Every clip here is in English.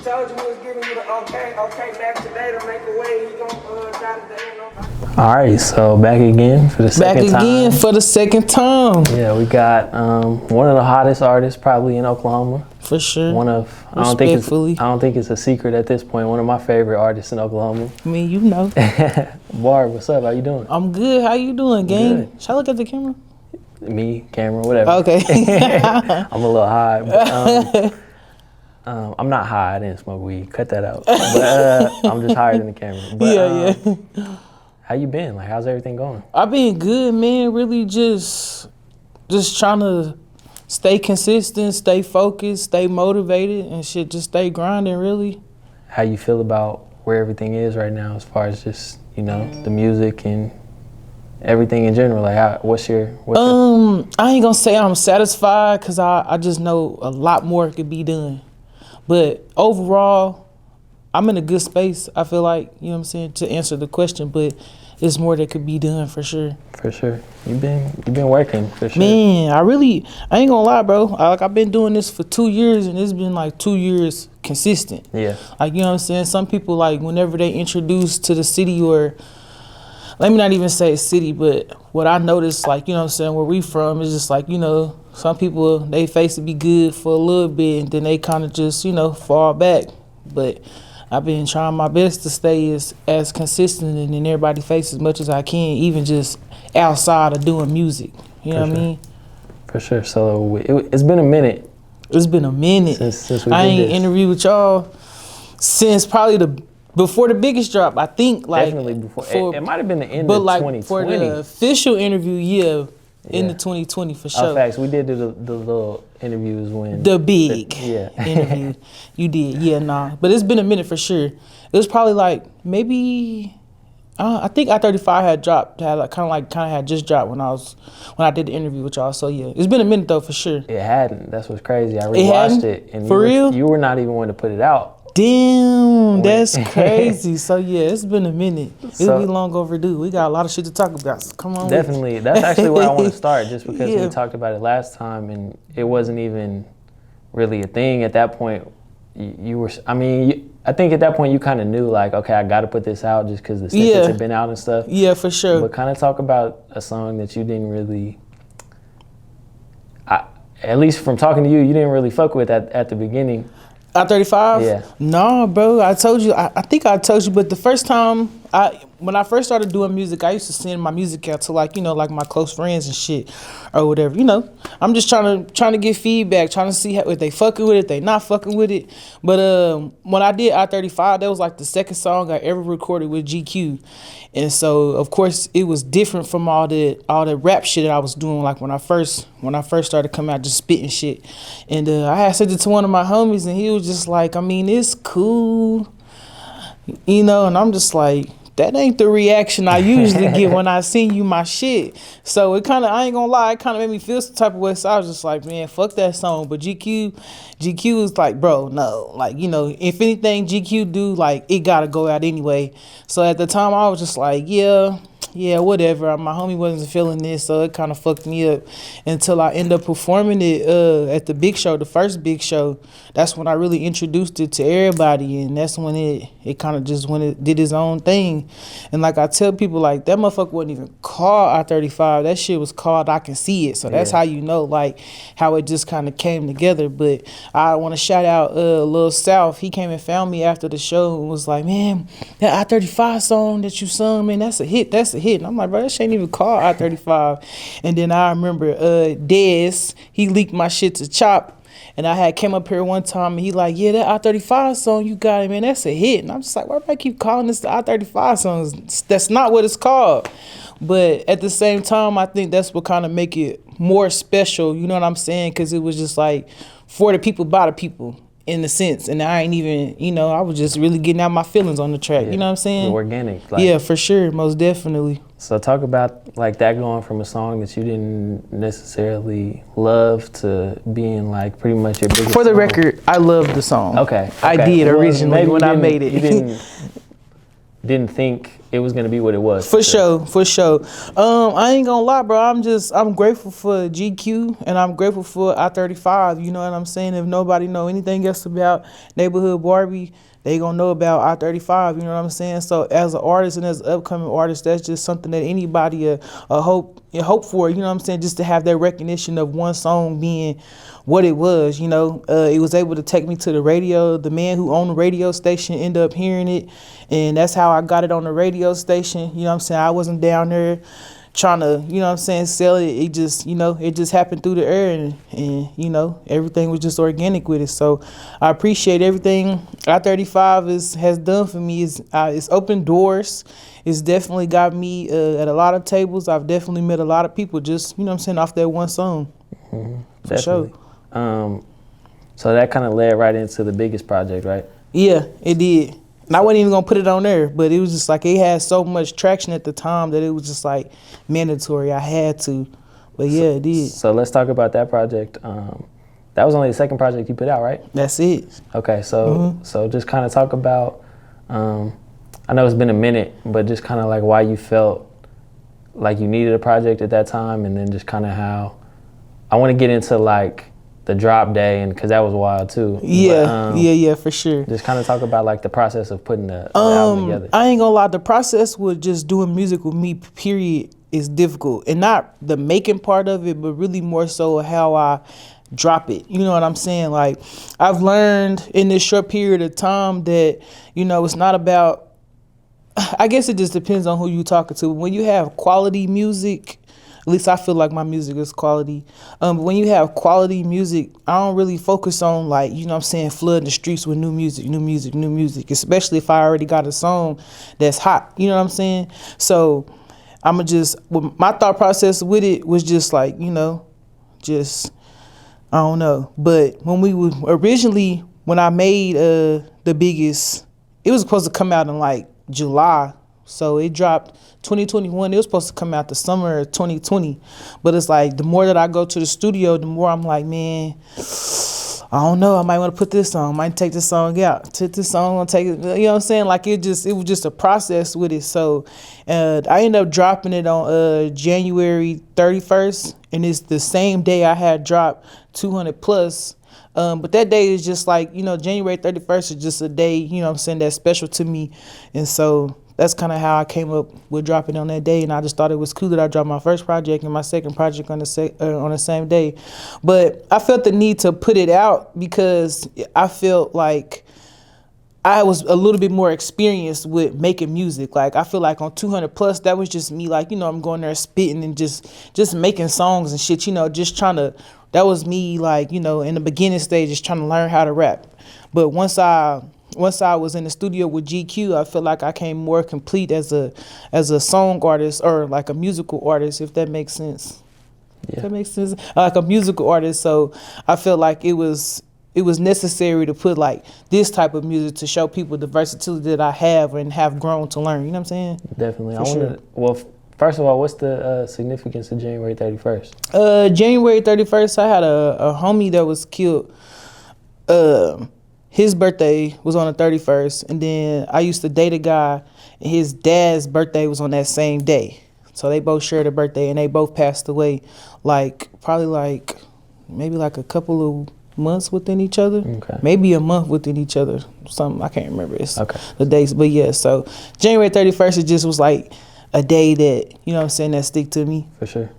Told you we was giving you the okay back today to make a way. He gon' try to All right, so back again for the second time. Back again for the second time. Yeah, we got one of the hottest artists probably in Oklahoma. For sure. One of I don't think it's a secret at this point. One of my favorite artists in Oklahoma. I mean, you know. Barb, what's up? How you doing? I'm good. How you doing, gang? Good. Should I look at the camera? Me, camera, whatever. Okay. I'm a little high. But, I'm not high. I didn't smoke weed. Cut that out. But I'm just higher than the camera. But, yeah. How you been? Like, how's everything going? I've been good, man. Really just trying to stay consistent, stay focused, stay motivated, and shit. Just stay grinding, really. How you feel about where everything is right now, as far as just the music and everything in general? Like, what's your I ain't gonna say I'm satisfied, because I just know a lot more could be done. But overall, I'm in a good space, I feel like, you know what I'm saying, to answer the question, but there's more that could be done for sure. For sure. You've been working, for sure. Man, I ain't gonna lie, bro. I've been doing this for 2 years, and it's been like 2 years consistent. Yeah. Like, you know what I'm saying? Some people, like, whenever they introduce to the city, or let me not even say city, but what I noticed, like, you know what I'm saying, where we from, is just like, some people, they face to be good for a little bit, and then they kind of just, fall back. But I've been trying my best to stay as consistent and in everybody's face as much as I can, even just outside of doing music. You know what I mean? For sure. So it's been a minute. It's been a minute. Since we I did ain't this. interviewed with y'all since probably before the biggest drop. I think, like, definitely before. It might have been the end of 2020. But like for the official interview, in the 2020 for sure. Facts. We did do the little interviews when the big interview. You did, But it's been a minute for sure. It was probably like maybe I think I-35 had dropped, kind of had just dropped when I did the interview with y'all. So yeah, it's been a minute though for sure. It hadn't. That's what's crazy. I rewatched it, and for real, you were not even one to put it out. Damn, that's crazy. So yeah, it's been a minute. It'll be long overdue. We got a lot of shit to talk about. So come on. Definitely. That's actually where I want to start, just because we talked about it last time, and it wasn't even really a thing at that point. I think at that point you kind of knew, like, okay, I got to put this out just because the snippets had been out and stuff. Yeah, for sure. But kind of talk about a song that you didn't really, at least from talking to you, you didn't really fuck with at the beginning. I-35? Yeah. No, bro. I told you. I think I told you, but the first time, when I first started doing music, I used to send my music out to, like, like my close friends and shit or whatever. I'm just trying to get feedback, trying to see if they fucking with it, they not fucking with it. But when I did I-35, that was like the second song I ever recorded with GQ. And so, of course, it was different from all the rap shit that I was doing, like when I first started coming out, just spitting shit. And I had said it to one of my homies, and he was just like, I mean, it's cool, and I'm just like, that ain't the reaction I usually get when I send you my shit. So it kind of, I ain't gonna lie, it kind of made me feel some type of way. So I was just like, man, fuck that song. But GQ was like, bro, no. Like, if anything GQ do, like, it gotta go out anyway. So at the time I was just like, yeah, whatever. My homie wasn't feeling this, so it kind of fucked me up until I ended up performing it at the big show, the first big show. That's when I really introduced it to everybody, and that's when it kind of just when it did its own thing. And like I tell people, like, that motherfucker wasn't even called I-35. That shit was called I Can See It. So that's how like, how it just kind of came together. But I want to shout out Lil South. He came and found me after the show and was like, man, that I-35 song that you sung, man, that's a hit. And I'm like, bro, that shit ain't even called I-35. And then I remember Dez, he leaked my shit to Chop. And I had came up here one time, and he like, yeah, that I-35 song you got, man, that's a hit. And I'm just like, why do I keep calling this the I-35 song? That's not what it's called. But at the same time, I think that's what kind of make it more special, you know what I'm saying? Because it was just like for the people, by the people, in a sense. And I ain't even, I was just really getting out my feelings on the track, you know what I'm saying? Organic. Yeah, for sure, most definitely. So talk about, like, that going from a song that you didn't necessarily love to being, like, pretty much your biggest For the song. record, I love the song. Okay. I did originally when I made it. You didn't think it was gonna be what it was. For sure. I ain't gonna lie, bro. I'm grateful for GQ and I'm grateful for I-35. You know what I'm saying? If nobody know anything else about Nayborhood Barbie, they gonna know about I-35. You know what I'm saying? So as an artist and as an upcoming artist, that's just something that anybody hope for. You know what I'm saying? Just to have that recognition of one song being what it was. You know, it was able to take me to the radio. The man who owned the radio station ended up hearing it, and that's how I got it on the radio station. You know what I'm saying? I wasn't down there trying to, you know what I'm saying, sell it. It just, you know, it just happened through the air, and you know, everything was just organic with it. So I appreciate everything I-35 has done for me. It's opened doors. It's definitely got me at a lot of tables. I've definitely met a lot of people just, you know what I'm saying, off that one song. For sure. So that kind of led right into the biggest project, right? Yeah, it did. And I wasn't even gonna put it on there, but it was just like it had so much traction at the time that it was just like mandatory. I had to. But yeah, it did. So let's talk about that project. That was only the second project you put out, right? That's it. Okay, so so just kind of talk about, I know it's been a minute, but just kind of like why you felt like you needed a project at that time, and then just kind of how, I want to get into like the drop day, and because that was wild too. Yeah, yeah, for sure. Just kind of talk about like the process of putting the album together. I ain't gonna lie, the process with just doing music with me, period, is difficult. And not the making part of it, but really more so how I drop it. You know what I'm saying? Like, I've learned in this short period of time that, you know, it's not about, I guess it just depends on who you talking to. When you have quality music, at least I feel like my music is quality. When you have quality music, I don't really focus on, like, you know what I'm saying, flooding the streets with new music, especially if I already got a song that's hot. You know what I'm saying? So my thought process with it was just like, you know, just, I don't know. But when when I made the biggest, it was supposed to come out in like July. So it dropped 2021. It was supposed to come out the summer of 2020. But it's like, the more that I go to the studio, the more I'm like, man, I don't know. I might want to put this on. I might take this song out. Take this song, I'll take it. You know what I'm saying? Like, it was just a process with it. So I ended up dropping it on January 31st. And it's the same day I had dropped 200 plus. But that day is just like, you know, January 31st is just a day, you know what I'm saying, that's special to me. And so that's kind of how I came up with dropping on that day. And I just thought it was cool that I dropped my first project and my second project on the same day. But I felt the need to put it out because I felt like I was a little bit more experienced with making music. Like, I feel like on 200 plus, that was just me, like, you know, I'm going there spitting and just making songs and shit, you know, just trying to, that was me, like, you know, in the beginning stages, trying to learn how to rap. But once I was in the studio with GQ, I feel like I came more complete as a song artist, or like a musical artist, if that makes sense. Yeah. If that makes sense. Like a musical artist. So I felt like it was necessary to put like this type of music to show people the versatility that I have and have grown to learn. You know what I'm saying? Definitely. Well, first of all, what's the significance of January 31st? January 31st, I had a homie that was killed. His birthday was on the 31st, and then I used to date a guy, and his dad's birthday was on that same day. So they both shared a birthday, and they both passed away, like probably like maybe like a couple of months within each other. Okay. Maybe a month within each other. Something I can't remember. It's the dates, but yeah. So January 31st, it just was like a day that, you know what I'm saying, that stick to me. For sure.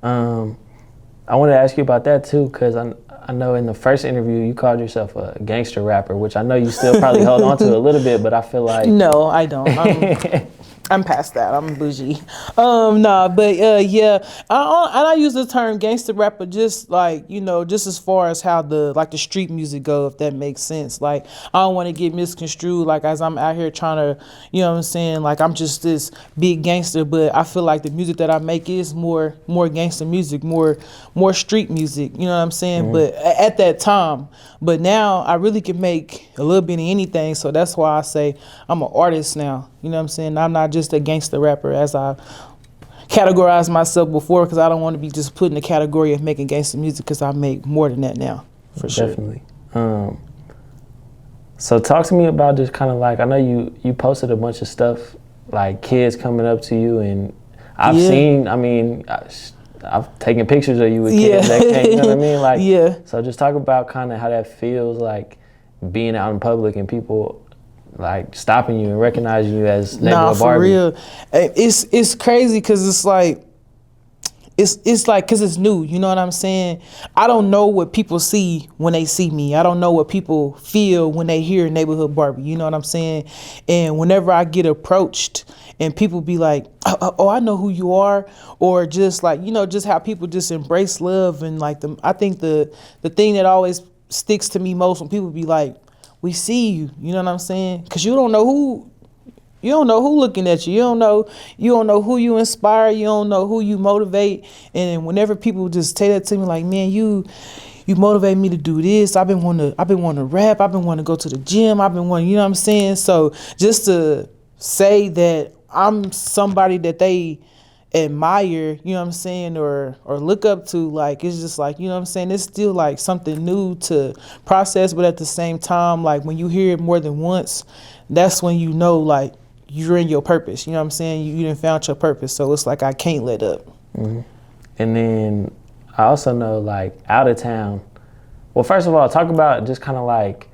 I wanted to ask you about that too, because I know in the first interview you called yourself a gangster rapper, which I know you still probably hold on to a little bit, but I feel like... No, I don't. I'm past that. I'm bougie. Yeah. I use the term gangster rapper just like, you know, just as far as how the street music go, if that makes sense. Like, I don't want to get misconstrued like as I'm out here trying to, you know what I'm saying, like I'm just this big gangster, but I feel like the music that I make is more gangster music, more street music, you know what I'm saying? Mm-hmm. But at that time, but now I really can make a little bit of anything, so that's why I say I'm an artist now. You know what I'm saying? I'm not just a gangster rapper as I categorized myself before, because I don't want to be just put in the category of making gangster music, because I make more than that now, for sure. Definitely. So talk to me about just kind of like, I know you posted a bunch of stuff like kids coming up to you, and I've Yeah. seen, I mean, I've taken pictures of you with kids that came, you know what I mean? Like, Yeah. so just talk about kind of how that feels, like being out in public and people like stopping you and recognizing you as Nayborhood For Barbie. real. It's crazy because it's like, it's like, because it's new, you know what I'm saying? I don't know what people see when they see me. I don't know what people feel when they hear Nayborhood Barbie, you know what I'm saying? And whenever I get approached and people be like, oh, I know who you are, or just like, you know, just how people just embrace love. And like, I think the thing that always sticks to me most when people be like, we see you, you know what I'm saying? Because you don't know who looking at you. You don't know who you inspire. You don't know who you motivate. And whenever people just say that to me, like, man, you motivate me to do this. I've been wanting to rap. I've been wanting to go to the gym. I've been wanting, you know what I'm saying? So just to say that I'm somebody that they admire, you know what I'm saying, or look up to, like, it's just like, you know what I'm saying, it's still like something new to process, but at the same time, like when you hear it more than once, that's when you know, like, you're in your purpose, you know what I'm saying, you done found your purpose. So it's like I can't let up. Mm-hmm. And then I also know, like, out of town, well, first of all, talk about just kind of like,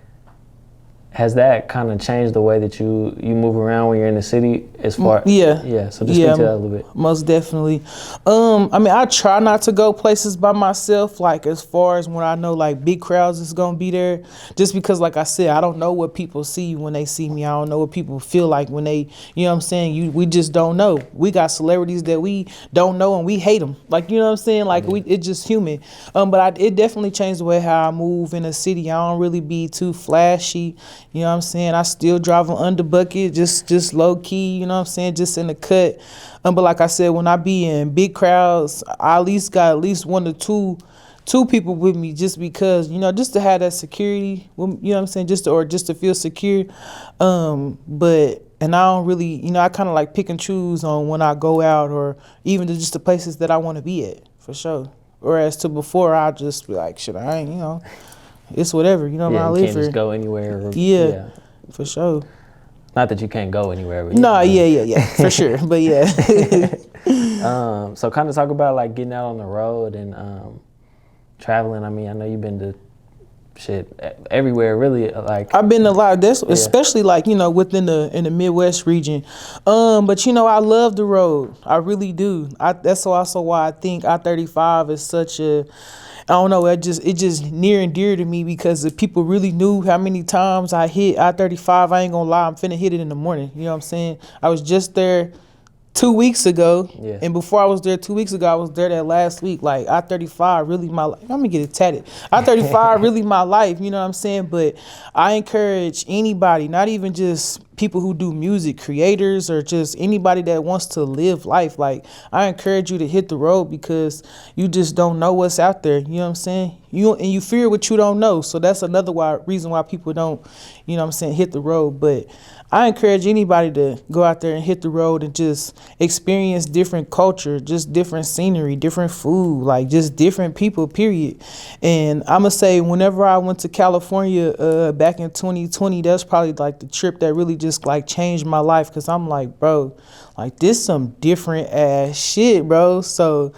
has that kind of changed the way that you move around when you're in the city as far? Yeah. So just speak to that a little bit. Most definitely. I mean, I try not to go places by myself, like as far as when I know like big crowds is gonna be there, just because, like I said, I don't know what people see when they see me. I don't know what people feel like when they, you know what I'm saying? We just don't know. We got celebrities that we don't know and we hate them. Like, you know what I'm saying? Like, it's just human. But it definitely changed the way how I move in a city. I don't really be too flashy. You know what I'm saying? I still drive an under bucket, just low key, you know what I'm saying? Just in the cut. But like I said, when I be in big crowds, I at least got at least one or two people with me, just because, you know, just to have that security, you know what I'm saying? Just to feel secure. And I don't really, you know, I kind of like pick and choose on when I go out, or even just the places that I want to be at, for sure. Whereas to before, I just be like, shit, I ain't, you know. It's whatever, you know, Yeah, I you live can't here. just go anywhere. Yeah, for sure. Not that you can't go anywhere. But No, yeah, for sure. But yeah. So kind of talk about like getting out on the road and traveling. I mean, I know you've been to shit everywhere, really. Like, I've been a lot. That's especially like, you know, in the Midwest region. But you know, I love the road. I really do. That's also why I think I-35 is such a, I don't know, it just near and dear to me, because if people really knew how many times I hit I-35, I ain't gonna lie, I'm finna hit it in the morning. You know what I'm saying? I was just there 2 weeks ago, and before I was there 2 weeks ago, I was there that last week. Like, I-35 really my life. I'm gonna get it tatted. I-35 really my life, you know what I'm saying? But I encourage anybody, not even just people who do music, creators, or just anybody that wants to live life. Like, I encourage you to hit the road, because you just don't know what's out there. You know what I'm saying? You fear what you don't know. So that's another reason why people don't, you know what I'm saying, hit the road. But I encourage anybody to go out there and hit the road and just experience different culture, just different scenery, different food, like just different people, period. And I'm going to say, whenever I went to California back in 2020, that's probably like the trip that really just like changed my life, because I'm like, bro, like this some different ass shit, bro. So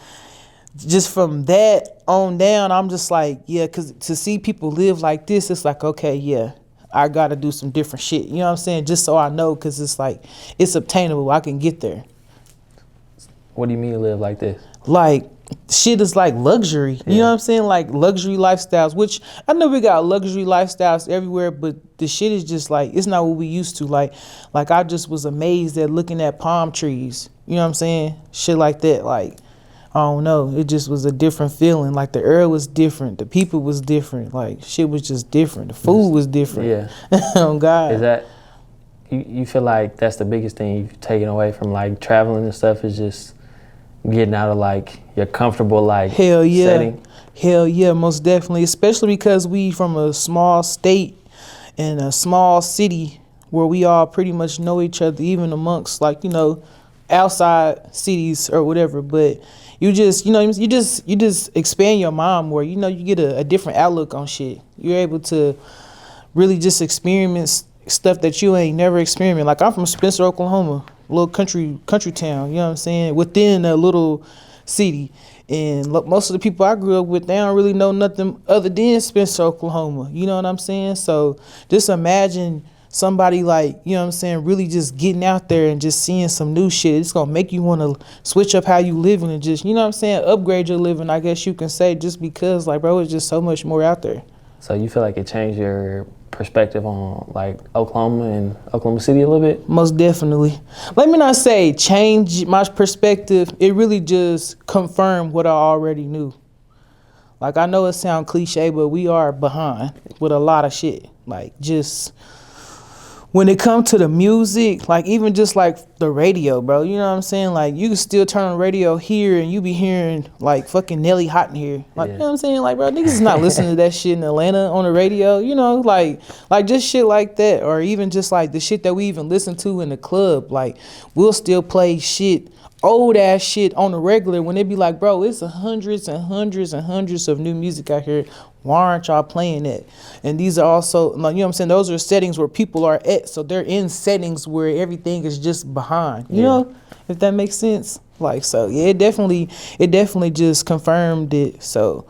just from that on down, I'm just like, yeah, because to see people live like this, it's like, okay, yeah, I got to do some different shit. You know what I'm saying? Just so I know, because it's like, it's obtainable. I can get there. what do you mean live like this? Like, shit is like luxury. You know what I'm saying? Like luxury lifestyles, which I know we got luxury lifestyles everywhere, but the shit is just like, it's not what we used to. Like I just was amazed at looking at palm trees. You know what I'm saying? Shit like that. Like, I don't know. It just was a different feeling. Like the air was different. The people was different. Like shit was just different. The food was different. Yeah. Oh God. Is that, you feel like that's the biggest thing you've taken away from like traveling and stuff, is just getting out of like your comfortable like Hell yeah. setting? Hell yeah, most definitely. Especially because we from a small state and a small city where we all pretty much know each other, even amongst like, you know, outside cities or whatever. But you just, you know, you just expand your mind more. You know, you get a different outlook on shit. You're able to really just experience stuff that you ain't never experienced. Like, I'm from Spencer, Oklahoma. little country town. You know what I'm saying? Within a little city. And most of the people I grew up with, they don't really know nothing other than Spencer, Oklahoma. You know what I'm saying? So just imagine somebody like, you know what I'm saying, really just getting out there and just seeing some new shit. It's gonna make you want to switch up how you living and just, you know what I'm saying, upgrade your living, I guess you can say, just because, like, bro, it's just so much more out there. So you feel like it changed your perspective on like Oklahoma and Oklahoma City a little bit? Most definitely. Let me not say change my perspective. It really just confirmed what I already knew. Like, I know it sounds cliche, but we are behind with a lot of shit. Like, just when it comes to the music, like even just like the radio, bro, you know what I'm saying? Like, you can still turn on the radio here and you be hearing like fucking Nelly Hot in here. Like, Yeah. you know what I'm saying? Like, bro, niggas is not listening to that shit in Atlanta on the radio, you know, like just shit like that. Or even just like the shit that we even listen to in the club. Like, we'll still play shit, old ass shit on the regular when they be like, bro, it's hundreds and hundreds and hundreds of new music out here. Why aren't y'all playing that? And these are also, like, you know what I'm saying, those are settings where people are at. So they're in settings where everything is just behind. You know, if that makes sense. Like, so yeah, it definitely just confirmed it. So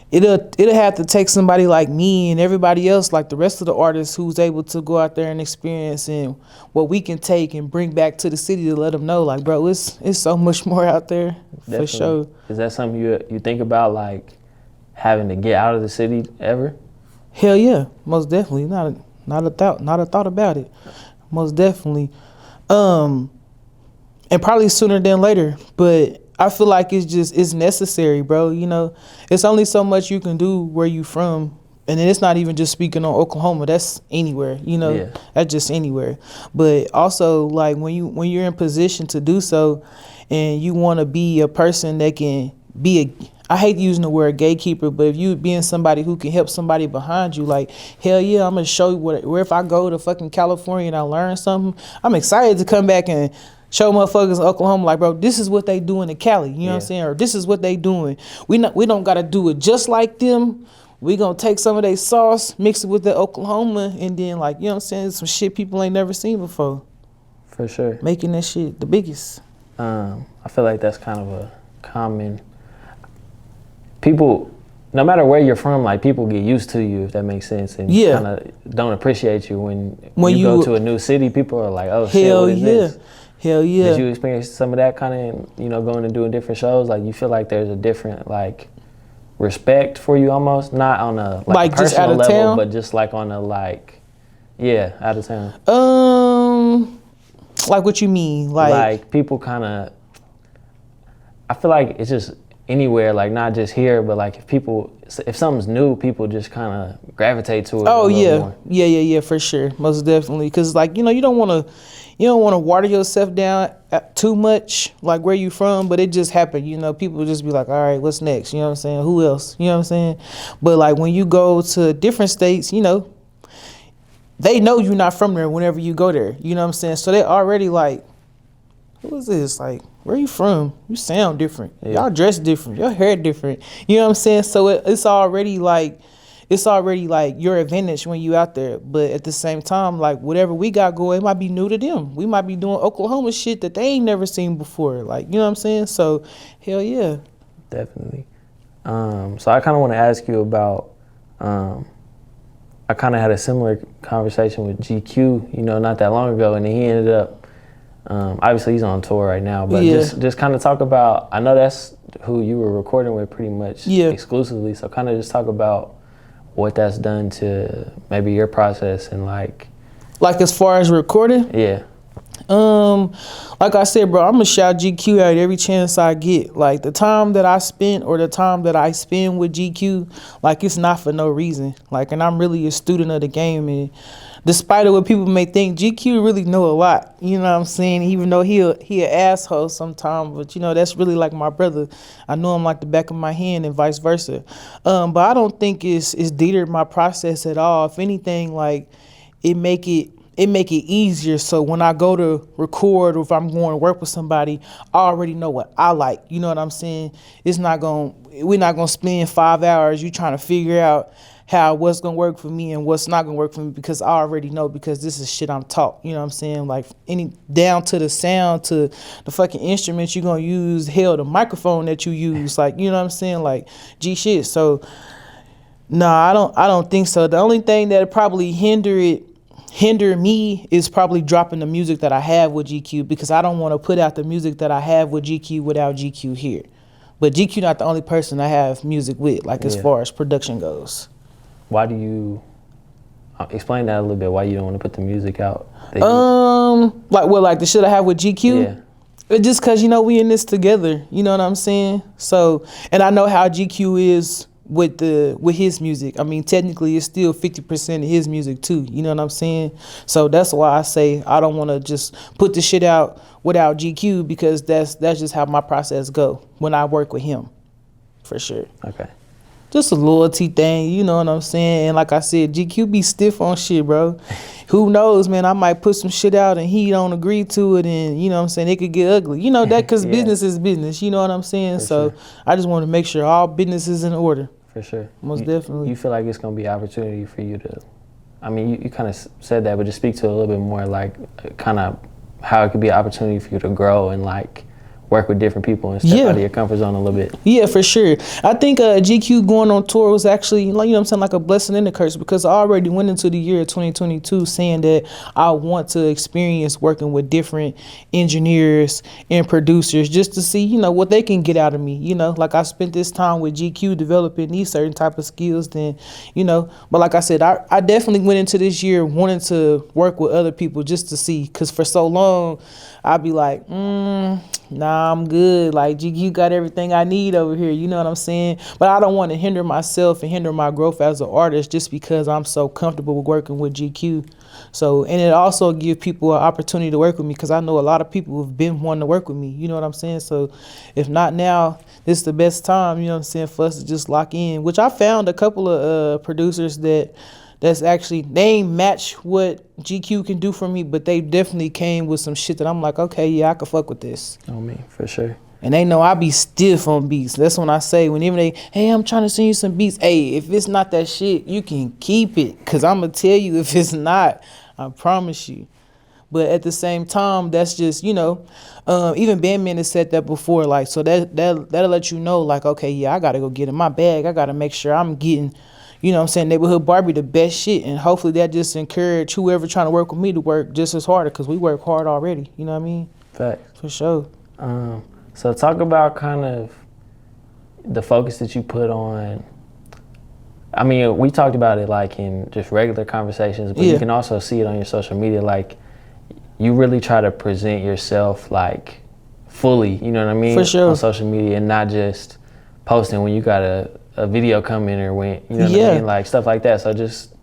it'll have to take somebody like me and everybody else, like the rest of the artists, who's able to go out there and experience and what we can take and bring back to the city to let them know, like, bro, it's so much more out there. Definitely. For sure. Is that something you think about, like having to get out of the city ever? Hell yeah, most definitely. Not a thought about it. Most definitely. And probably sooner than later, but I feel like it's necessary, bro. You know, it's only so much you can do where you from. And then it's not even just speaking on Oklahoma, that's anywhere, you know. Yeah. That's just anywhere. But also, like, when you're in position to do so and you want to be a person that can be I hate using the word gatekeeper, but if you being somebody who can help somebody behind you, like, hell yeah, I'm gonna show you where if I go to fucking California and I learn something, I'm excited to come back and show motherfuckers in Oklahoma, like, bro, this is what they doing in Cali, you know what I'm saying? Or this is what they doing. We don't gotta do it just like them. We gonna take some of their sauce, mix it with the Oklahoma, and then, like, you know what I'm saying, some shit people ain't never seen before. For sure. Making that shit the biggest. I feel like that's kind of a common. People, no matter where you're from, like, people get used to you, if that makes sense, and kind of don't appreciate you when you go to a new city. People are like, "Oh shit, what is this?" Hell yeah. Did you experience some of that kind of, you know, going and doing different shows? Like, you feel like there's a different, like, respect for you almost, not on a like a just out personal of level, town? but just like on a like, out of town. Like, what you mean? Like people kind of. I feel like it's just anywhere, like not just here, but like if something's new, people just kind of gravitate to it. Oh yeah, more. yeah, for sure, most definitely. Cause, like, you know, you don't want to water yourself down too much, like where you from, but it just happened. You know, people just be like, all right, what's next? You know what I'm saying? Who else? You know what I'm saying? But like when you go to different states, you know, they know you're not from there whenever you go there. You know what I'm saying? So they already like, who is this? Like, where you from? You sound different. Yeah. Y'all dress different. Your hair different. You know what I'm saying? So it's already like your advantage when you out there. But at the same time, like, whatever we got going, it might be new to them. We might be doing Oklahoma shit that they ain't never seen before. Like, you know what I'm saying? So, hell yeah. Definitely. So I kind of want to ask you about, I kind of had a similar conversation with GQ, you know, not that long ago, and then he ended up, obviously he's on tour right now, but just kind of talk about, I know that's who you were recording with pretty much exclusively, so kind of just talk about what that's done to maybe your process and like as far as recording? Yeah. Like I said, bro, I'm gonna shout GQ out every chance I get. Like, the time that I spent or the time that I spend with GQ, like, it's not for no reason. Like, and I'm really a student of the game, and despite of what people may think, GQ really know a lot. You know what I'm saying? Even though he an asshole sometimes, but you know, that's really like my brother. I know him like the back of my hand and vice versa. But I don't think it's deterred my process at all. If anything, like, it make it easier. So when I go to record or if I'm going to work with somebody, I already know what I like. You know what I'm saying? We're not gonna spend 5 hours you trying to figure out how what's gonna work for me and what's not gonna work for me, because I already know, because this is shit I'm taught. You know what I'm saying? Like any down to the sound, to the fucking instruments you're gonna use, hell, the microphone that you use, like, you know what I'm saying? Like G shit. So no, I don't think so. The only thing that probably hinder me is probably dropping the music that I have with GQ, because I don't want to put out the music that I have with GQ without GQ here. But GQ not the only person I have music with, like as far as production goes. Why do you explain that a little bit? Why you don't want to put the music out? Like the shit I have with GQ. Yeah. It's just cause we in this together. You know what I'm saying? So, and I know how GQ is with his music. I mean, technically it's still 50% of his music too. You know what I'm saying? So that's why I say I don't want to just put the shit out without GQ, because that's just how my process go when I work with him, for sure. Okay. Just a loyalty thing, you know what I'm saying? And like I said, GQ be stiff on shit, bro. Who knows, man? I might put some shit out and he don't agree to it, and you know what I'm saying, it could get ugly. You know that, because business is business, you know what I'm saying? So I just want to make sure all business is in order. For sure. Most definitely. You feel like it's going to be an opportunity for you to, I mean, you kind of said that, but just speak to it a little bit more, like kind of how it could be an opportunity for you to grow and like work with different people and step out of your comfort zone a little bit. Yeah, for sure. I think GQ going on tour was actually, like, you know what I'm saying, like a blessing and a curse, because I already went into the year 2022 saying that I want to experience working with different engineers and producers just to see, what they can get out of me. Like I spent this time with GQ developing these certain type of skills, then, but like I said, I definitely went into this year wanting to work with other people just to see, because for so long I'd be like, nah, I'm good. Like GQ got everything I need over here. You know what I'm saying? But I don't want to hinder myself and hinder my growth as an artist just because I'm so comfortable with working with GQ. So, and it also gives people an opportunity to work with me, because I know a lot of people who've been wanting to work with me. You know what I'm saying? So if not now, this is the best time, you know what I'm saying, for us to just lock in, which I found a couple of producers that's actually, they ain't match what GQ can do for me, but they definitely came with some shit that I'm like, okay, yeah, I can fuck with this. On me, for sure. And they know I be stiff on beats. That's when I say, whenever they, hey, I'm trying to send you some beats. Hey, if it's not that shit, you can keep it, because I'm going to tell you if it's not. I promise you. But at the same time, that's just, even Bandman has said that before. Like, so that'll let you know, like, okay, yeah, I got to go get in my bag. I got to make sure I'm getting, you know what I'm saying, Nayborhood Barbie the best shit. And hopefully that just encourage whoever trying to work with me to work just as harder, because we work hard already. You know what I mean? Facts. For sure. So talk about kind of the focus that you put on. I mean, we talked about it like in just regular conversations, but you can also see it on your social media. Like, you really try to present yourself like fully, you know what I mean? For sure. On social media, and not just posting when you got a video coming or when, you know what I mean? Like stuff like that. So just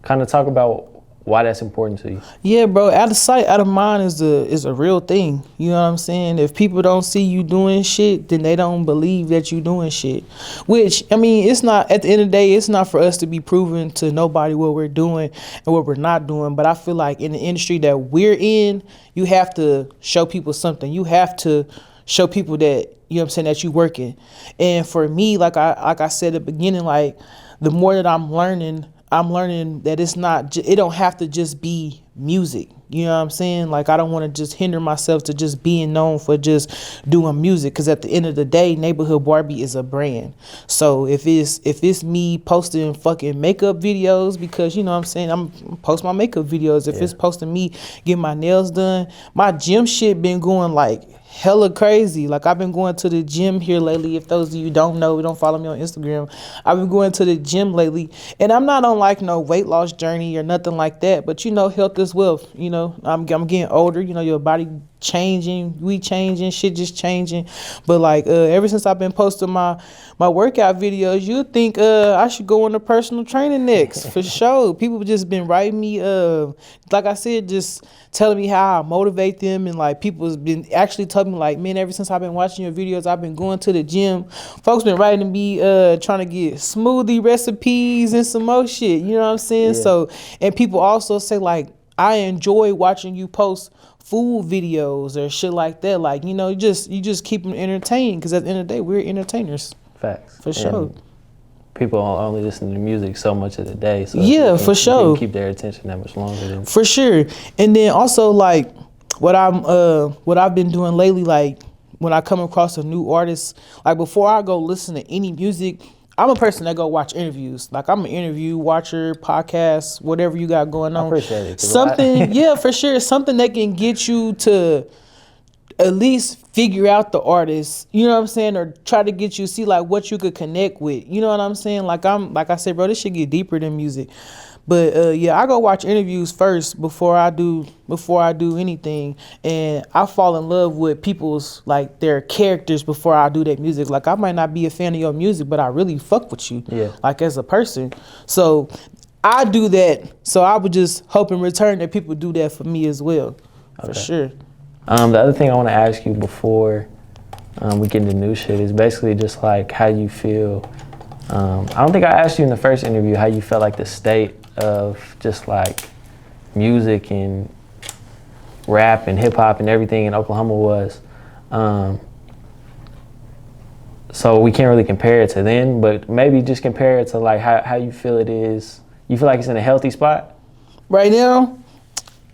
kind of talk about why that's important to you. Yeah, bro, out of sight, out of mind is a real thing. You know what I'm saying? If people don't see you doing shit, then they don't believe that you doing shit. Which, I mean, it's not, at the end of the day, it's not for us to be proving to nobody what we're doing and what we're not doing. But I feel like in the industry that we're in, you have to show people something. You have to show people that, you know what I'm saying, that you working. And for me, like I said at the beginning, like the more that I'm learning that it's not, it don't have to just be music. You know what I'm saying? Like, I don't want to just hinder myself to just being known for just doing music, because at the end of the day, Nayborhood Barbie is a brand. So if it's me posting fucking makeup videos, because, you know what I'm saying, I'm post my makeup videos. If it's posting me getting my nails done, my gym shit been going like hella crazy. Like, I've been going to the gym here lately. If those of you don't know, don't follow me on Instagram, I've been going to the gym lately, and I'm not on like no weight loss journey or nothing like that, but health is wealth. I'm getting older, your body changing, we changing, shit just changing. But like ever since I've been posting my workout videos, you'd think I should go into personal training next. For sure. People just been writing me, like I said, just telling me how I motivate them, and like people's been actually telling me like, man, ever since I've been watching your videos, I've been going to the gym. Folks been writing to me trying to get smoothie recipes and some more shit, you know what I'm saying? So, and people also say like, I enjoy watching you post food videos or shit like that. Like, you just keep them entertained, because at the end of the day, we're entertainers. Facts. For sure. people only listen to music so much of the day. So Yeah, for sure. Keep their attention that much longer. Than For sure. And then also like what I've been doing lately, like when I come across a new artist, like before I go listen to any music, I'm a person that go watch interviews. Like I'm an interview watcher, podcast, whatever you got going on. I appreciate it. Something, yeah, for sure. Something that can get you to at least figure out the artist, you know what I'm saying, or try to get you see like what you could connect with. You know what I'm saying? Like I said, bro, this should get deeper than music. But yeah, I go watch interviews first before I do anything, and I fall in love with people's like their characters before I do that music. Like I might not be a fan of your music, but I really fuck with you, like as a person. So I do that. So I would just hope in return that people do that for me as well, for sure. The other thing I want to ask you before we get into new shit is basically just like how you feel. I don't think I asked you in the first interview how you felt like the state of just like music and rap and hip hop and everything in Oklahoma was. So we can't really compare it to then, but maybe just compare it to like how you feel it is. You feel like it's in a healthy spot? Right now,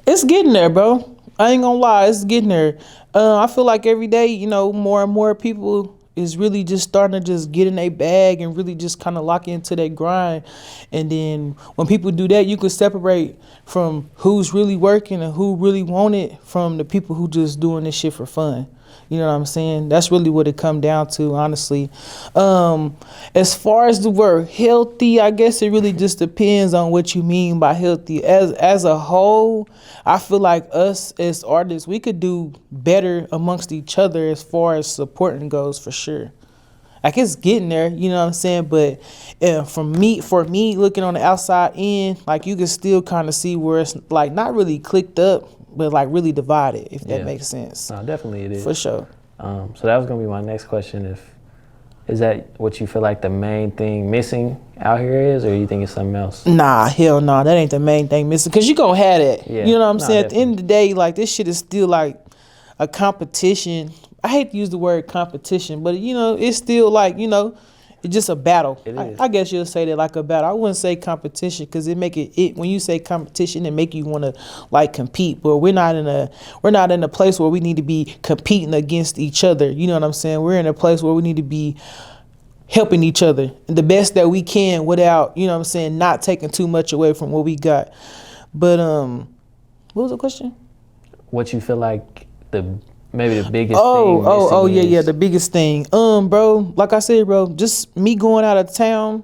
it's getting there, bro. I ain't gonna lie, it's getting there. I feel like every day, you know, more and more people is really just starting to just get in their bag and really just kind of lock into their grind. And then when people do that, you can separate from who's really working and who really want it from the people who just doing this shit for fun. You know what I'm saying? That's really what it come down to, honestly. As far as the word healthy, I guess it really just depends on what you mean by healthy. As a whole, I feel like us as artists, we could do better amongst each other as far as supporting goes, for sure. Like it's getting there, you know what I'm saying? But for me, looking on the outside end, like you can still kind of see where it's like not really clicked up, but like really divided, if that makes sense. No, definitely it is. For sure. So that was gonna be my next question. Is that what you feel like the main thing missing out here is, or you think it's something else? Nah, hell nah, that ain't the main thing missing. Cause you gonna have that. Yeah. You know what I'm saying? Definitely. At the end of the day, like this shit is still like a competition. I hate to use the word competition, but you know, it's still like, you know, it's just a battle. It is. I guess you'll say that like a battle. I wouldn't say competition because it make it when you say competition, it make you want to like compete. But we're not in a place where we need to be competing against each other. You know what I'm saying? We're in a place where we need to be helping each other the best that we can without, you know what I'm saying, not taking too much away from what we got. But what was the question? What you feel like maybe the biggest thing the biggest thing. Bro, like I said, bro, just me going out of town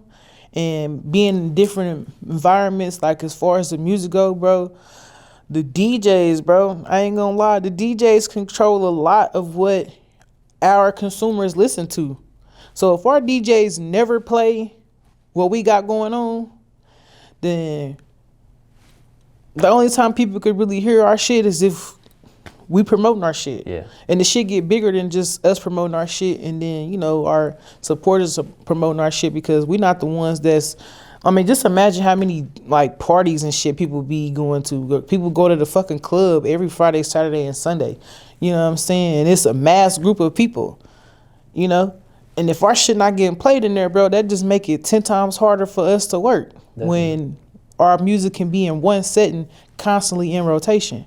and being in different environments, like as far as the music go, bro, the DJs, bro, I ain't gonna lie, the DJs control a lot of what our consumers listen to. So if our DJs never play what we got going on, then the only time people could really hear our shit is if we promoting our shit. Yeah. And the shit get bigger than just us promoting our shit and then, you know, our supporters are promoting our shit because we're not the ones just imagine how many like parties and shit people be going to. People go to the fucking club every Friday, Saturday, and Sunday. You know what I'm saying? And it's a mass group of people, you know? And if our shit not getting played in there, bro, that just make it 10 times harder for us to work. Definitely. When our music can be in one setting constantly in rotation.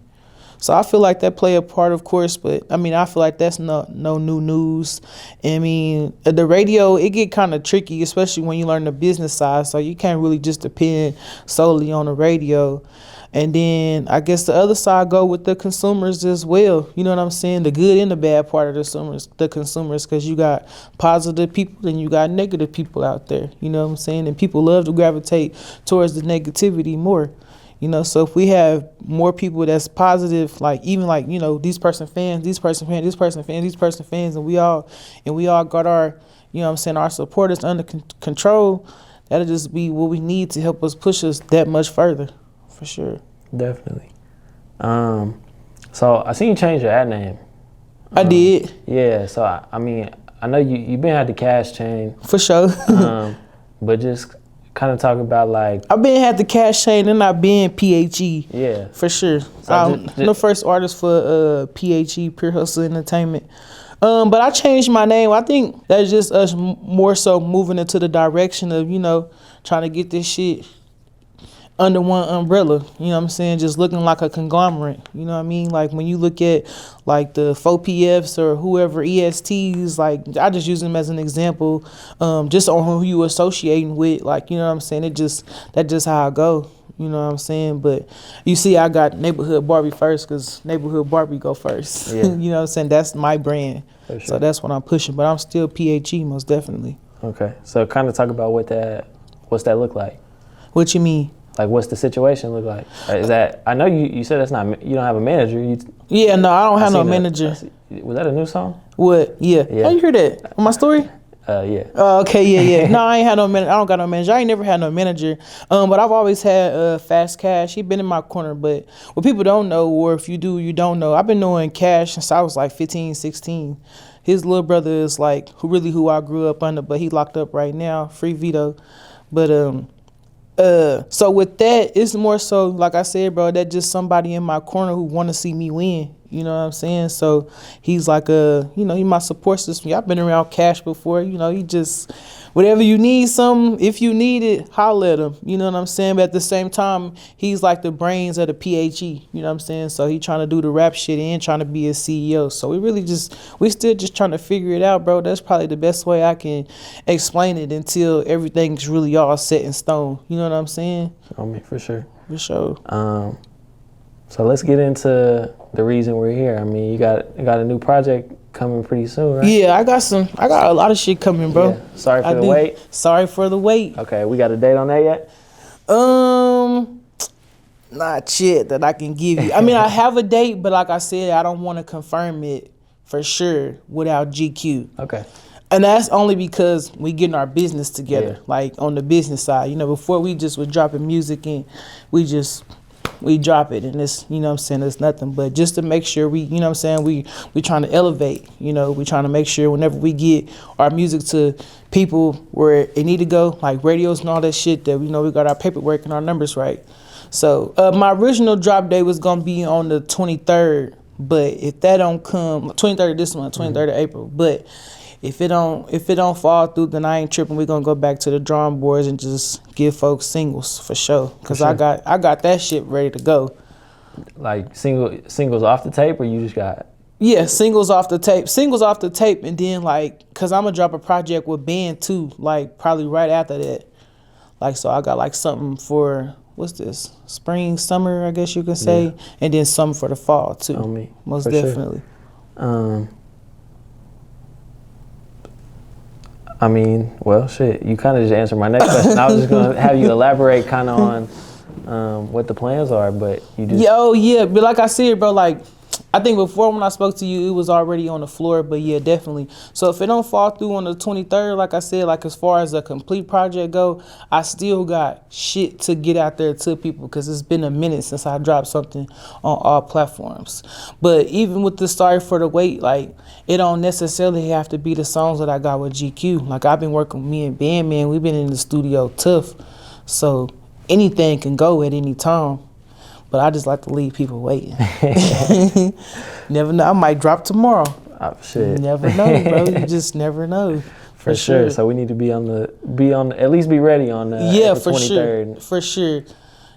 So I feel like that play a part, of course, but I mean, I feel like that's no new news. I mean, the radio, it get kind of tricky, especially when you learn the business side. So you can't really just depend solely on the radio. And then I guess the other side go with the consumers as well. You know what I'm saying? The good and the bad part of the consumers, because you got positive people and you got negative people out there. You know what I'm saying? And people love to gravitate towards the negativity more. You know, so if we have more people that's positive, like even like, you know, these person fans, and we all got our, you know what I'm saying, our supporters under control, that'll just be what we need to help us push us that much further, for sure. Definitely. So I seen you change your ad name. I did. Yeah, so I mean, I know you been had the Cash Chain. For sure. But just kind of talk about like I've been had the Cash Chain and I've been PHE. Yeah, for sure. So I'm the first artist for PHE, Pure Hustle Entertainment. But I changed my name. I think that's just us more so moving into the direction of, you know, trying to get this shit under one umbrella, you know what I'm saying? Just looking like a conglomerate, you know what I mean? Like when you look at like the 4PFs or whoever ESTs, like I just use them as an example, just on who you associating with, like, you know what I'm saying? That's just how I go, you know what I'm saying? But you see, I got Nayborhood Barbie first because Nayborhood Barbie go first. Yeah. You know what I'm saying? That's my brand. For sure. So that's what I'm pushing, but I'm still PHE most definitely. Okay, so kind of talk about what's that look like? What you mean? Like, what's the situation look like? Is that, I know you said that's not, you don't have a manager. Yeah, no, I don't have no manager. Was that a new song? What? Yeah. Yeah. How you hear that? On my story? Yeah. Oh, okay, yeah. No, I ain't had no manager. I don't got no manager. I ain't never had no manager. But I've always had Fast Cash. He been in my corner. But what people don't know, or if you do, you don't know, I've been knowing Cash since I was like 15, 16. His little brother is like who I grew up under, but he locked up right now. Free Vito. But so with that, it's more so, like I said, bro, that just somebody in my corner who want to see me win. You know what I'm saying? So he's like you know, he my support system. Y'all been around Cash before. You know, he just, whatever you need something, if you need it, holler at him. You know what I'm saying? But at the same time, he's like the brains of the PHE. You know what I'm saying? So he trying to do the rap shit and trying to be a CEO. So we still just trying to figure it out, bro. That's probably the best way I can explain it until everything's really all set in stone. You know what I'm saying? I mean, for sure. For sure. So let's get into the reason we're here. I mean, you got a new project coming pretty soon, right? Yeah, I got a lot of shit coming, bro. Yeah. Sorry for the wait. Sorry for the wait. Okay, we got a date on that yet? Not yet that I can give you. I mean, I have a date, but like I said, I don't want to confirm it for sure without GQ. Okay. And that's only because we getting our business together, Yeah. like on the business side. You know, before we just was dropping music and we drop it and it's, you know what I'm saying, it's nothing. But just to make sure we, you know what I'm saying, we trying to elevate, you know, we trying to make sure whenever we get our music to people where it need to go, like radios and all that shit, that we know we got our paperwork and our numbers right. So my original drop date was gonna be on the 23rd, but if that don't come, 23rd of this month, 23rd of April, but if it don't fall through, then I ain't tripping. We're gonna go back to the drawing boards and just give folks singles for sure. Cause For sure. I got that shit ready to go. Like singles off the tape, or you just got? Yeah, singles off the tape, and then like, cause I'm gonna drop a project with band too, like probably right after that. Like, so I got like something for, what's this, spring, summer, I guess you could say, Yeah. and then something for the fall too. On me, most for definitely. Sure. I mean, well, shit, you kind of just answered my next question. I was just going to have you elaborate kind of on what the plans are, but you just... Yeah, but like I said, bro, like, I think before when I spoke to you, it was already on the floor, but yeah, definitely. So if it don't fall through on the 23rd, like I said, like as far as a complete project go, I still got shit to get out there to people because it's been a minute since I dropped something on all platforms. But even with the Sorry for the Wait, like, it don't necessarily have to be the songs that I got with GQ. Like, I've been working with me and Bandman, we've been in the studio tough, so anything can go at any time. But I just like to leave people waiting. Never know. I might drop tomorrow. Oh, shit. You never know, bro. You just never know. For sure. So we need to be on at least be ready on yeah, April for 23rd. sure. For sure.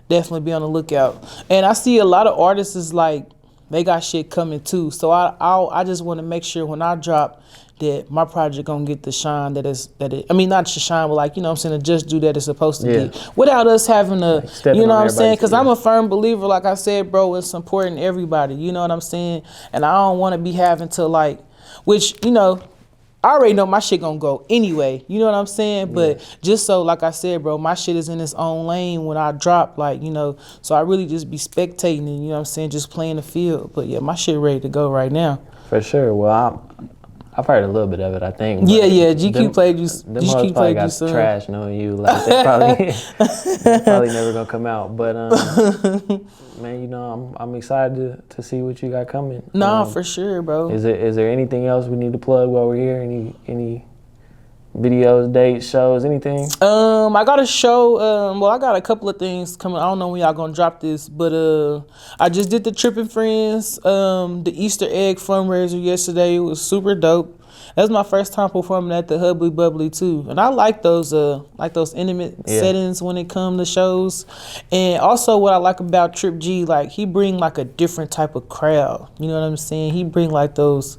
Definitely be on the lookout. And I see a lot of artists is like, they got shit coming too. So I just want to make sure when I drop that my project gonna get the shine I mean, not the shine, but like, you know what I'm saying, to just do that it's supposed to get. Without us having to, like you know what I'm saying? Because yeah. I'm a firm believer, like I said, bro, it's supporting everybody. You know what I'm saying? And I don't want to be having to like, which, you know, I already know my shit gonna go anyway, you know what I'm saying? But just so, like I said, bro, my shit is in its own lane when I drop, like, you know, so I really just be spectating and, you know what I'm saying, just playing the field. But yeah, my shit ready to go right now. For sure. Well, I've heard a little bit of it, I think. Yeah, GQ played you. Them GQ hoes probably got some trash knowing you. Like, they probably never gonna come out. But man, you know, I'm excited to see what you got coming. Nah, for sure, bro. Is there anything else we need to plug while we're here? Any videos, dates, shows, anything? I got a show. Well, I got a couple of things coming. I don't know when y'all gonna drop this, but I just did the Trippin' Friends, the Easter egg fundraiser yesterday. It was super dope. That's my first time performing at the Hubbly Bubbly too, and I like those intimate settings when it comes to shows. And also, what I like about Trip G, like he bring like a different type of crowd. You know what I'm saying? He bring like those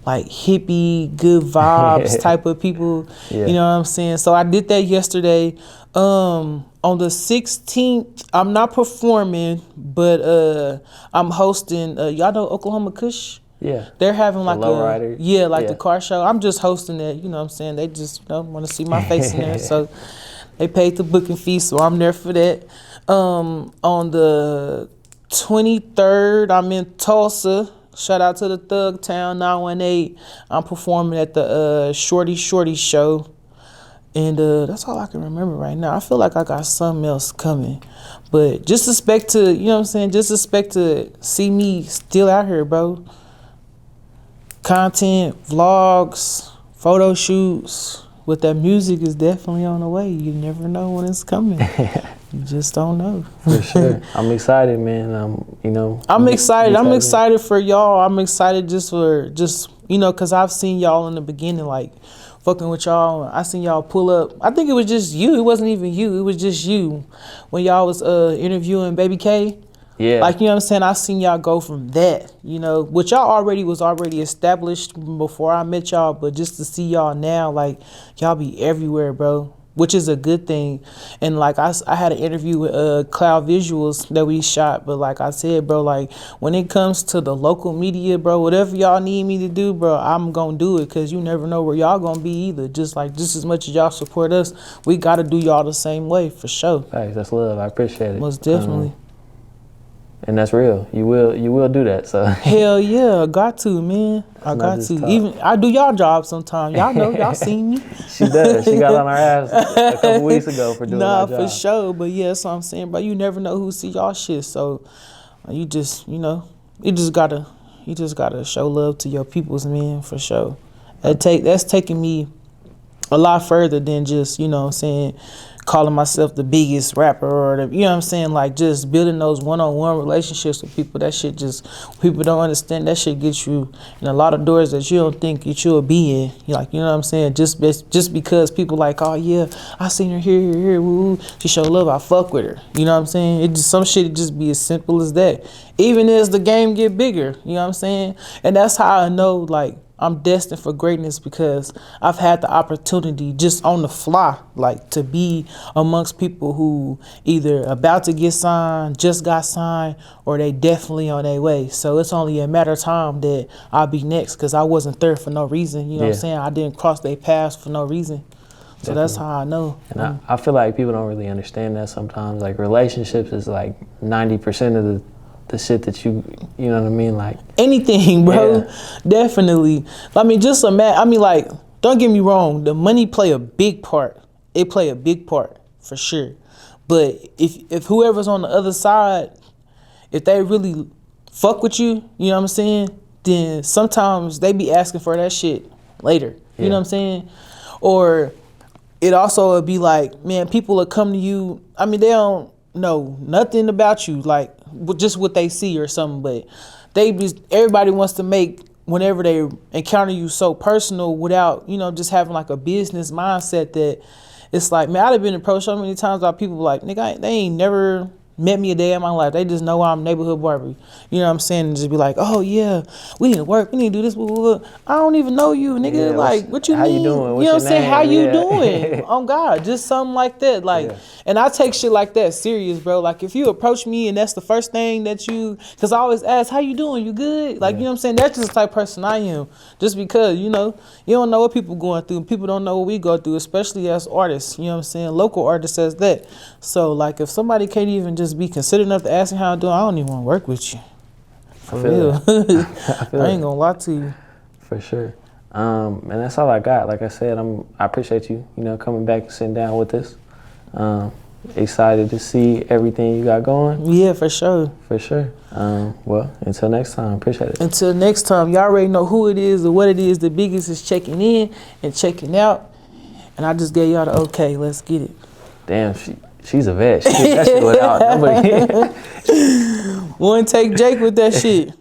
like hippie, good vibes type of people. You know what I'm saying? So I did that yesterday. On the 16th, I'm not performing, but I'm hosting. Y'all know Oklahoma Kush? Yeah. They're having like the car show. I'm just hosting that, you know what I'm saying? They just want to see my face in there. So they paid the booking fee, so I'm there for that. On the 23rd, I'm in Tulsa. Shout out to the Thug Town 918. I'm performing at the Shorty show. And that's all I can remember right now. I feel like I got something else coming. But just expect to, you know what I'm saying? Just expect to see me still out here, bro. Content, vlogs, photo shoots. With that music is definitely on the way. You never know when it's coming. You just don't know. For sure. I'm excited, man. I'm excited. I'm excited for y'all. I'm excited just because I've seen y'all in the beginning, like fucking with y'all. I seen y'all pull up. I think it was just you. It wasn't even you. It was just you when y'all was interviewing Baby K. Yeah. Like, you know what I'm saying? I seen y'all go from that, which y'all was already established before I met y'all, but just to see y'all now, like, y'all be everywhere, bro, which is a good thing. And, like, I had an interview with Cloud Visuals that we shot, but like I said, bro, like, when it comes to the local media, bro, whatever y'all need me to do, bro, I'm gonna do it, because you never know where y'all gonna be either. Just as much as y'all support us, we gotta do y'all the same way, for sure. Thanks, that's love. I appreciate it. Most definitely. And that's real. You will do that. So hell yeah, I got to, man. I got to. Even I do y'all job sometimes. Y'all know, y'all seen me. She does. She got on our ass a couple weeks ago for doing that job. For sure. But yeah, that's what I'm saying, bro. You never know who see y'all shit. So you just gotta show love to your peoples, man, for sure. That's taking me a lot further than just, you know what I'm saying, calling myself the biggest rapper or you know what I'm saying, like just building those one-on-one relationships with people. That shit just, people don't understand, that shit gets you in a lot of doors that you don't think that you'll be in. You're like, you know what I'm saying, just because people like, oh yeah, I seen her here, woo, she show love, I fuck with her. You know what I'm saying? It just, some shit just be as simple as that. Even as the game get bigger, you know what I'm saying? And that's how I know, like, I'm destined for greatness, because I've had the opportunity just on the fly, like, to be amongst people who either about to get signed, just got signed, or they definitely on their way. So it's only a matter of time that I'll be next, because I wasn't there for no reason. You know what I'm saying? I didn't cross their paths for no reason. So that's how I know. And I feel like people don't really understand that sometimes. Like, relationships is like 90% of the shit that you know what I mean? Like anything, bro. Definitely. I mean, just like, don't get me wrong, the money play a big part. It play a big part, for sure. But if whoever's on the other side, if they really fuck with you, you know what I'm saying, then sometimes they be asking for that shit later. You know what I'm saying? Or it also would be like, man, people will come to you, I mean, they don't know nothing about you, like, just what they see or something, but everybody wants to make, whenever they encounter you, so personal, without, just having like a business mindset. That it's like, man, I'd have been approached so many times by people like, nigga, they ain't never met me a day in my life. They just know I'm Nayborhood Barbie. You know what I'm saying? And just be like, oh yeah, we need to work, we need to do this, blah, blah, blah. I don't even know you, nigga. Like, what you mean? How you doing? You know what I'm saying? How you doing? Oh God, just something like that. Like, and I take shit like that serious, bro. Like, if you approach me and that's the first thing that you, because I always ask, how you doing? You good? Like, you know what I'm saying? That's just the type of person I am. Just because, you don't know what people going through. People don't know what we go through, especially as artists. You know what I'm saying? Local artists as that. So, like, if somebody can't even just be considerate enough to ask me how I'm doing, I don't even want to work with you. For real. I ain't gonna lie to you. For sure. And that's all I got. Like I said, I appreciate you, coming back and sitting down with us. Excited to see everything you got going. Yeah, for sure. For sure. Well, until next time, appreciate it. Until next time, y'all already know who it is or what it is. The biggest is checking in and checking out. and I just gave y'all the okay. Let's get it. Damn, she's a vet. She did that shit without nobody. One take Jake with that shit.